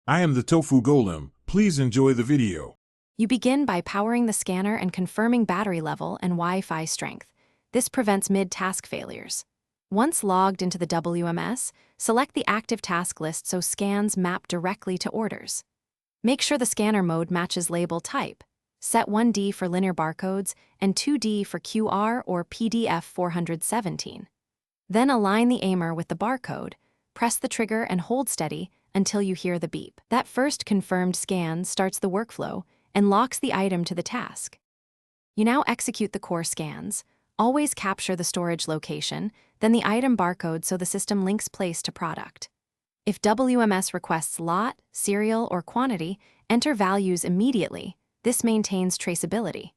I am the Tofu Golem. Please enjoy the video. You begin by powering the scanner and confirming battery level and Wi-Fi strength. This prevents mid-task failures. Once logged into the WMS, select the active task list so scans map directly to orders. Make sure the scanner mode matches label type. Set 1D for linear barcodes and 2D for QR or PDF 417. Then align the aimer with the barcode, press the trigger and hold steady until you hear the beep. That first confirmed scan starts the workflow and locks the item to the task. You now execute the core scans. Always capture the storage location, then the item barcode so the system links place to product. If WMS requests lot, serial, or quantity, enter values immediately. This maintains traceability.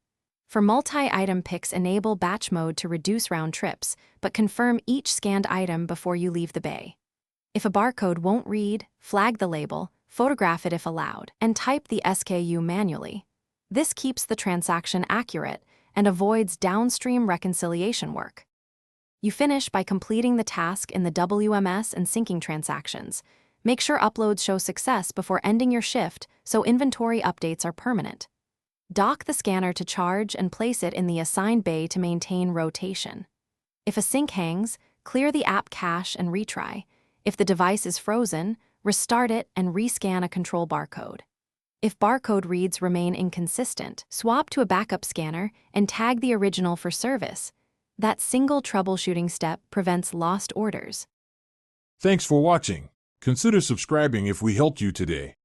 For multi-item picks, enable batch mode to reduce round trips, but confirm each scanned item before you leave the bay. If a barcode won't read, flag the label, photograph it if allowed, and type the SKU manually. This keeps the transaction accurate and avoids downstream reconciliation work. You finish by completing the task in the WMS and syncing transactions. Make sure uploads show success before ending your shift so inventory updates are permanent. Dock the scanner to charge and place it in the assigned bay to maintain rotation. If a sync hangs, clear the app cache and retry. If the device is frozen, restart it and rescan a control barcode. If barcode reads remain inconsistent, swap to a backup scanner and tag the original for service. That single troubleshooting step prevents lost orders. Thanks for watching. Consider subscribing if we helped you today.